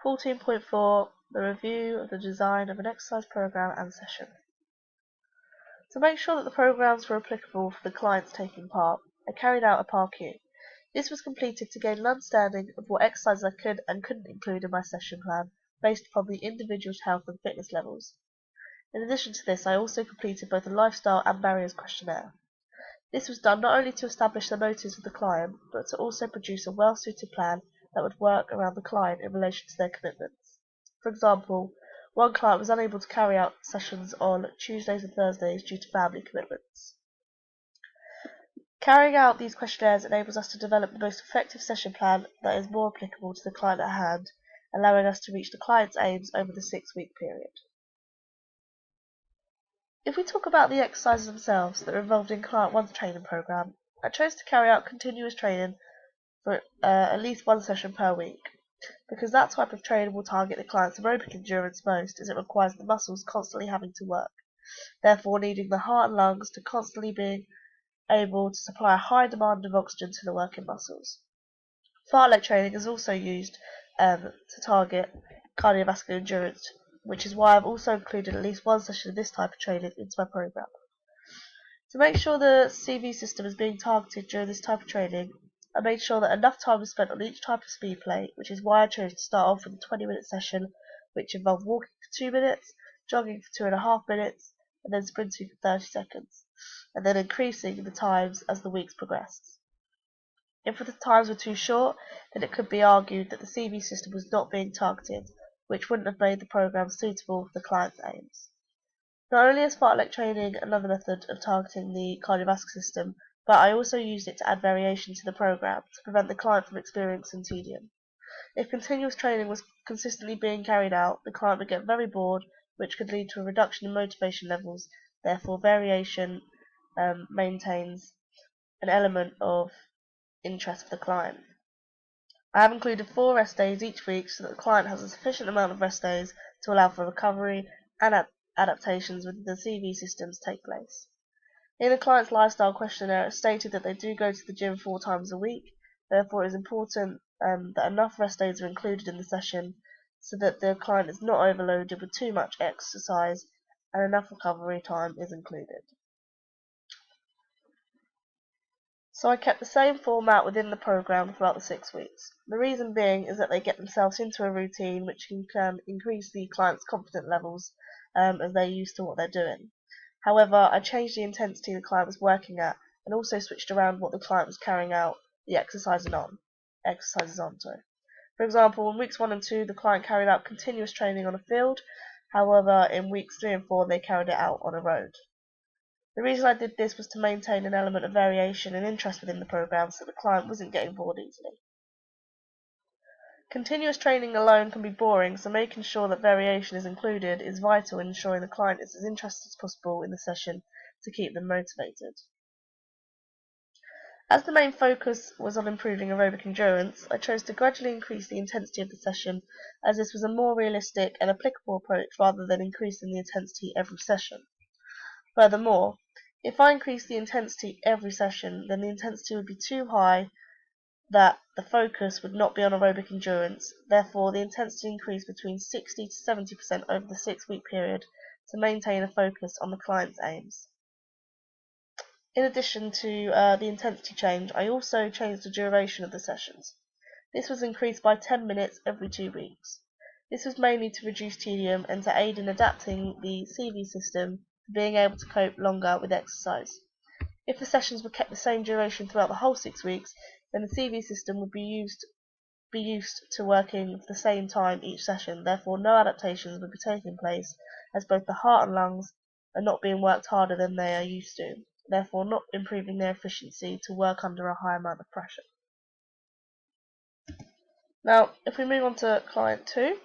14.4. The review of the design of an exercise program and session. To make sure that the programs were applicable for the clients taking part, I carried out a PAR-Q. This was completed to gain an understanding of what exercises I could and couldn't include in my session plan, based upon the individual's health and fitness levels. In addition to this, I also completed both a lifestyle and barriers questionnaire. This was done not only to establish the motives of the client, but to also produce a well-suited plan that would work around the client in relation to their commitments. For example, one client was unable to carry out sessions on Tuesdays and Thursdays due to family commitments. Carrying out these questionnaires enables us to develop the most effective session plan that is more applicable to the client at hand, allowing us to reach the client's aims over the 6-week period. If we talk about the exercises themselves that are involved in Client 1's training program, I chose to carry out continuous training for at least one session per week, because that type of training will target the client's aerobic endurance most, as it requires the muscles constantly having to work, therefore needing the heart and lungs to constantly be able to supply a high demand of oxygen to the working muscles. Fartlek training is also used to target cardiovascular endurance, which is why I've also included at least one session of this type of training into my program. To make sure the CV system is being targeted during this type of training, I made sure that enough time was spent on each type of speed play, which is why I chose to start off with a 20-minute session, which involved walking for 2 minutes, jogging for 2.5 minutes, and then sprinting for 30 seconds, and then increasing the times as the weeks progressed. If the times were too short, then it could be argued that the CV system was not being targeted, which wouldn't have made the program suitable for the client's aims. Not only is fartlek training another method of targeting the cardiovascular system, but I also used it to add variation to the program to prevent the client from experiencing tedium. If continuous training was consistently being carried out, the client would get very bored, which could lead to a reduction in motivation levels. Therefore, variation maintains an element of interest for the client. I have included 4 rest days each week so that the client has a sufficient amount of rest days to allow for recovery and adaptations within the CV system to take place. In the client's lifestyle questionnaire, it stated that they do go to the gym 4 times a week. Therefore, it is important that enough rest days are included in the session so that the client is not overloaded with too much exercise and enough recovery time is included. So I kept the same format within the program throughout the 6 weeks. The reason being is that they get themselves into a routine which can increase the client's confidence levels as they're used to what they're doing. However, I changed the intensity the client was working at and also switched around what the client was carrying out the exercises on. For example, in weeks 1 and 2, the client carried out continuous training on a field. However, in weeks 3 and 4, they carried it out on a road. The reason I did this was to maintain an element of variation and interest within the program so the client wasn't getting bored easily. Continuous training alone can be boring, so making sure that variation is included is vital in ensuring the client is as interested as possible in the session to keep them motivated. As the main focus was on improving aerobic endurance, I chose to gradually increase the intensity of the session, as this was a more realistic and applicable approach rather than increasing the intensity every session. Furthermore, if I increased the intensity every session, then the intensity would be too high that the focus would not be on aerobic endurance. Therefore, the intensity increased between 60 to 70% over the 6-week period to maintain a focus on the client's aims. In addition to the intensity change, I also changed the duration of the sessions. This was increased by 10 minutes every 2 weeks. This was mainly to reduce tedium and to aid in adapting the CV system to being able to cope longer with exercise. If the sessions were kept the same duration throughout the whole 6 weeks, then the CV system would be used to working for the same time each session. Therefore, no adaptations would be taking place, as both the heart and lungs are not being worked harder than they are used to, therefore not improving their efficiency to work under a high amount of pressure. Now, if we move on to Client 2.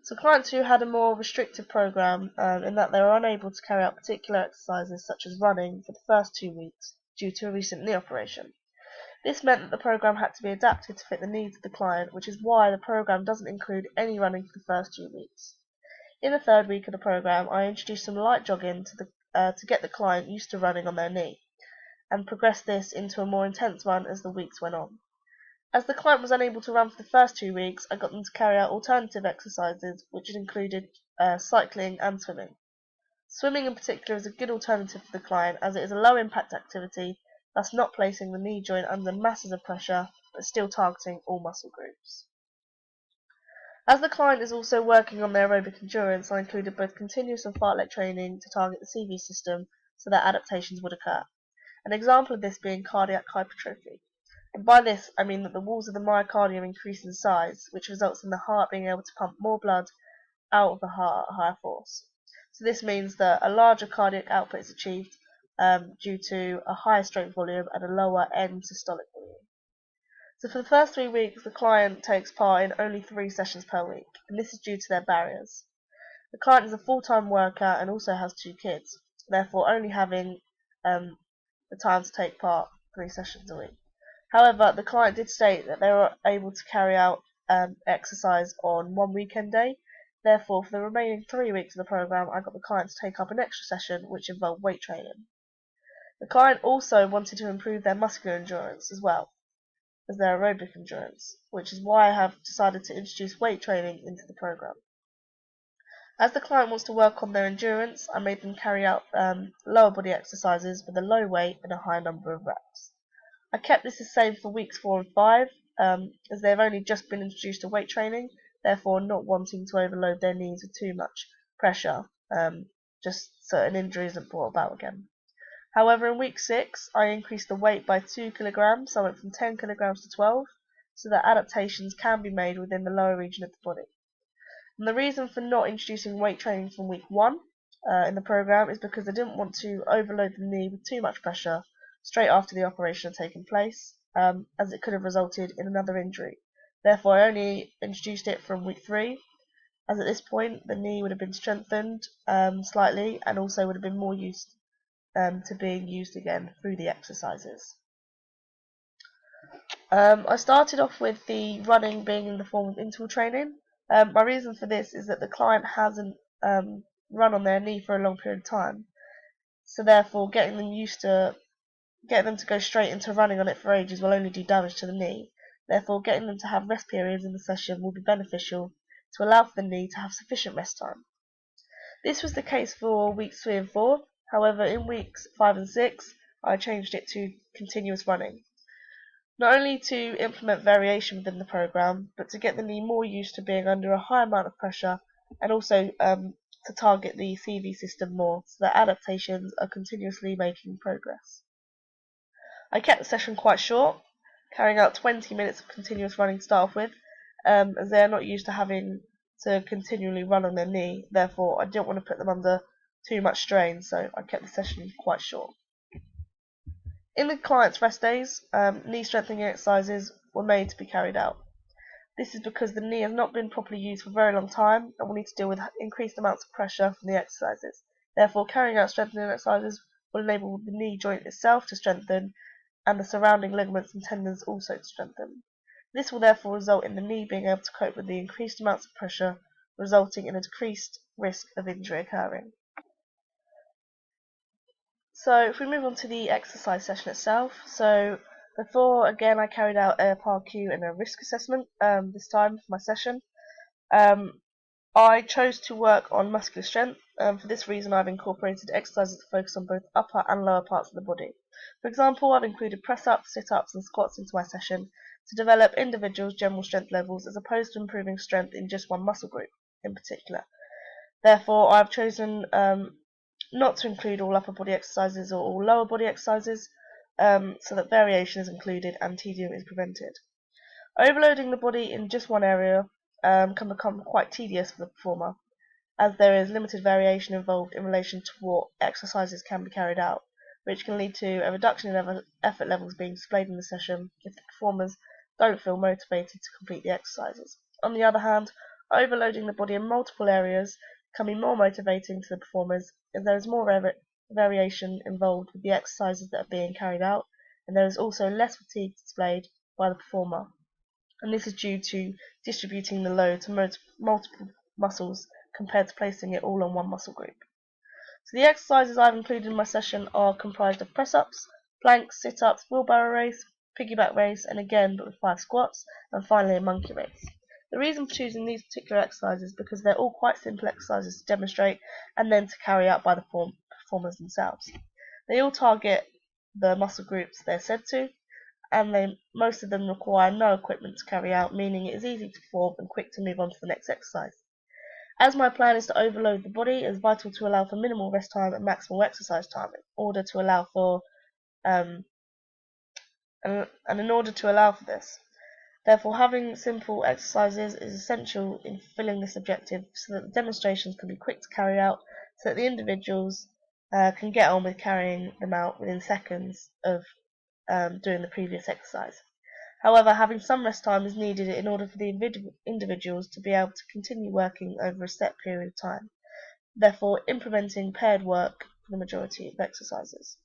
So Client 2 had a more restrictive program in that they were unable to carry out particular exercises such as running for the first 2 weeks due to a recent knee operation. This meant that the program had to be adapted to fit the needs of the client, which is why the program doesn't include any running for the first 2 weeks. In the 3rd week of the program, I introduced some light jogging to get the client used to running on their knee, and progressed this into a more intense one as the weeks went on. As the client was unable to run for the first 2 weeks, I got them to carry out alternative exercises, which included cycling and swimming. Swimming in particular is a good alternative for the client as it is a low impact activity, thus not placing the knee joint under masses of pressure, but still targeting all muscle groups. As the client is also working on their aerobic endurance, I included both continuous and fartlek training to target the CV system so that adaptations would occur. An example of this being cardiac hypertrophy. And by this, I mean that the walls of the myocardium increase in size, which results in the heart being able to pump more blood out of the heart at higher force. So this means that a larger cardiac output is achieved due to a higher stroke volume and a lower end systolic volume. So for the first 3 weeks, the client takes part in only 3 sessions per week, and this is due to their barriers. The client is a full-time worker and also has 2 kids, therefore only having the time to take part 3 sessions a week. However, the client did state that they were able to carry out exercise on 1 weekend day. Therefore, for the remaining 3 weeks of the program, I got the client to take up an extra session which involved weight training. The client also wanted to improve their muscular endurance as well as their aerobic endurance, which is why I have decided to introduce weight training into the program. As the client wants to work on their endurance, I made them carry out lower body exercises with a low weight and a high number of reps. I kept this the same for weeks 4 and 5, as they have only just been introduced to weight training, therefore not wanting to overload their knees with too much pressure, just so an injury isn't brought about again. However, in week 6, I increased the weight by 2 kilograms, so I went from 10 kilograms to 12, so that adaptations can be made within the lower region of the body. And the reason for not introducing weight training from week 1 in the program is because I didn't want to overload the knee with too much pressure straight after the operation had taken place, as it could have resulted in another injury. Therefore, I only introduced it from week 3, as at this point the knee would have been strengthened slightly and also would have been more used to being used again through the exercises. I started off with the running being in the form of interval training. My reason for this is that the client hasn't run on their knee for a long period of time, so therefore getting them to go straight into running on it for ages will only do damage to the knee. Therefore, getting them to have rest periods in the session will be beneficial to allow for the knee to have sufficient rest time. This was the case for weeks 3 and 4. However, in weeks 5 and 6, I changed it to continuous running. Not only to implement variation within the program, but to get the knee more used to being under a high amount of pressure, and also to target the CV system more, so that adaptations are continuously making progress. I kept the session quite short, carrying out 20 minutes of continuous running to start off with, as they are not used to having to continually run on their knee. Therefore, I didn't want to put them under too much strain, so I kept the session quite short. In the client's rest days, knee strengthening exercises were made to be carried out. This is because the knee has not been properly used for a very long time and will need to deal with increased amounts of pressure from the exercises. Therefore, carrying out strengthening exercises will enable the knee joint itself to strengthen and the surrounding ligaments and tendons also to strengthen. This will therefore result in the knee being able to cope with the increased amounts of pressure, resulting in a decreased risk of injury occurring. So if we move on to the exercise session itself, so before, again, I carried out a PAR-Q and a risk assessment this time for my session. I chose to work on muscular strength. For this reason, I've incorporated exercises that focus on both upper and lower parts of the body. For example, I've included press-ups, sit-ups and squats into my session to develop individuals' general strength levels as opposed to improving strength in just one muscle group in particular. Therefore, I've chosen not to include all upper body exercises or all lower body exercises, so that variation is included and tedium is prevented. Overloading the body in just one area can become quite tedious for the performer, as there is limited variation involved in relation to what exercises can be carried out, which can lead to a reduction in effort levels being displayed in the session if the performers don't feel motivated to complete the exercises. On the other hand, overloading the body in multiple areas can be more motivating to the performers, as there is more variation involved with the exercises that are being carried out, and there is also less fatigue displayed by the performer. And this is due to distributing the load to multiple muscles compared to placing it all on one muscle group. So the exercises I've included in my session are comprised of press-ups, planks, sit-ups, wheelbarrow race, piggyback race, and again but with 5 squats, and finally a monkey race. The reason for choosing these particular exercises is because they're all quite simple exercises to demonstrate and then to carry out by the performers themselves. They all target the muscle groups they're said to, and most of them require no equipment to carry out, meaning it is easy to perform and quick to move on to the next exercise. As my plan is to overload the body, it is vital to allow for minimal rest time and maximal exercise time in order to allow for this. Therefore, having simple exercises is essential in fulfilling this objective so that the demonstrations can be quick to carry out, so that the individuals can get on with carrying them out within seconds of doing the previous exercise. However, having some rest time is needed in order for the individuals to be able to continue working over a set period of time, therefore implementing paired work for the majority of exercises.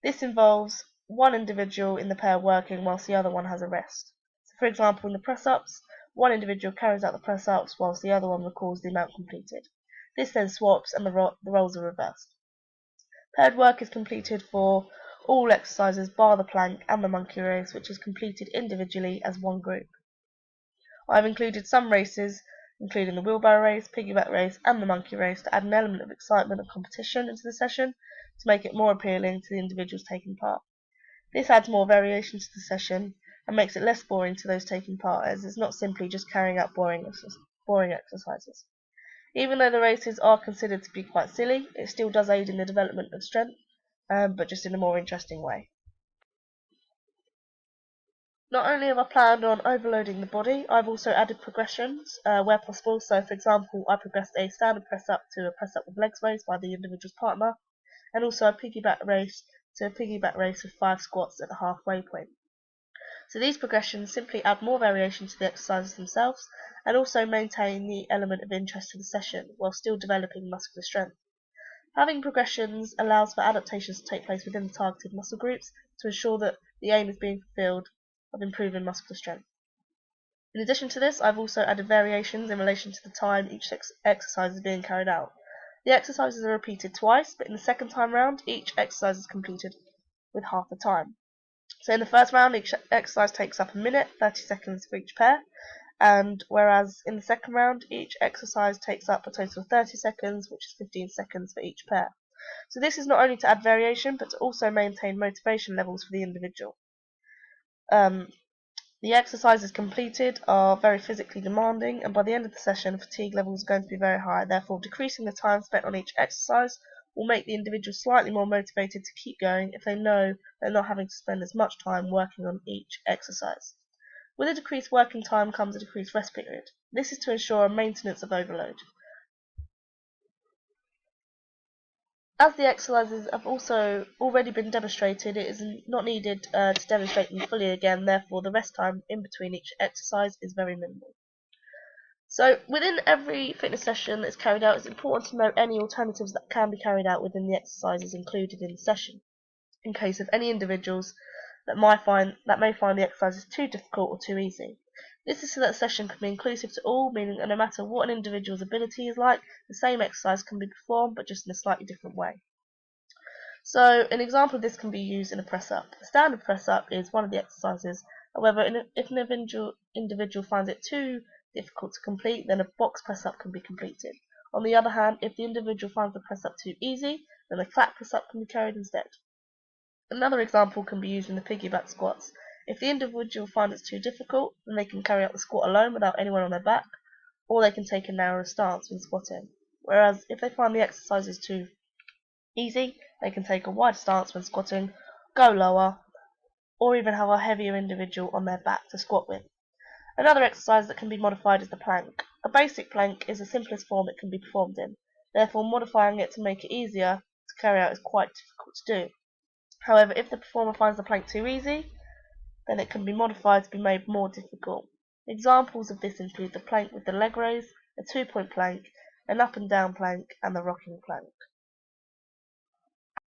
This involves one individual in the pair working whilst the other one has a rest. So for example, in the press-ups, one individual carries out the press-ups whilst the other one records the amount completed. This then swaps and the roles are reversed. Paired work is completed for all exercises bar the plank and the monkey race, which is completed individually as one group. I have included some races, including the wheelbarrow race, piggyback race and the monkey race, to add an element of excitement and competition into the session to make it more appealing to the individuals taking part. This adds more variation to the session and makes it less boring to those taking part, as it's not simply just carrying out boring exercises. Even though the races are considered to be quite silly, it still does aid in the development of strength, but just in a more interesting way. Not only have I planned on overloading the body, I've also added progressions where possible. So, for example, I progressed a standard press-up to a press-up with legs raised by the individual's partner, and also a piggyback race to a piggyback race with 5 squats at the halfway point. So these progressions simply add more variation to the exercises themselves and also maintain the element of interest to the session while still developing muscular strength. Having progressions allows for adaptations to take place within the targeted muscle groups to ensure that the aim is being fulfilled of improving muscular strength. In addition to this, I've also added variations in relation to the time each exercise is being carried out. The exercises are repeated twice, but in the second time round, each exercise is completed with half the time. So in the first round, each exercise takes up a minute, 30 seconds for each pair, and whereas in the second round, each exercise takes up a total of 30 seconds, which is 15 seconds for each pair. So this is not only to add variation, but to also maintain motivation levels for the individual. The exercises completed are very physically demanding, and by the end of the session, fatigue levels are going to be very high. Therefore, decreasing the time spent on each exercise will make the individual slightly more motivated to keep going if they know they're not having to spend as much time working on each exercise. With a decreased working time comes a decreased rest period. This is to ensure a maintenance of overload. As the exercises have also already been demonstrated, it is not needed to demonstrate them fully again, therefore the rest time in between each exercise is very minimal. So within every fitness session that is carried out, it's important to note any alternatives that can be carried out within the exercises included in the session, in case of any individuals that may find the exercises too difficult or too easy. This is so that the session can be inclusive to all, meaning that no matter what an individual's ability is like, the same exercise can be performed, but just in a slightly different way. So an example of this can be used in a press-up. The standard press-up is one of the exercises. However, if an individual finds it too difficult to complete, then a box press-up can be completed. On the other hand, if the individual finds the press-up too easy, then a flat press-up can be carried instead. Another example can be used in the piggyback squats. If the individual finds it too difficult, then they can carry out the squat alone without anyone on their back, or they can take a narrower stance when squatting. Whereas if they find the exercises too easy, they can take a wide stance when squatting, go lower, or even have a heavier individual on their back to squat with. Another exercise that can be modified is the plank. A basic plank is the simplest form it can be performed in. Therefore, modifying it to make it easier to carry out is quite difficult to do. However, if the performer finds the plank too easy, then it can be modified to be made more difficult. Examples of this include the plank with the leg raise, a 2-point plank, an up and down plank, and the rocking plank.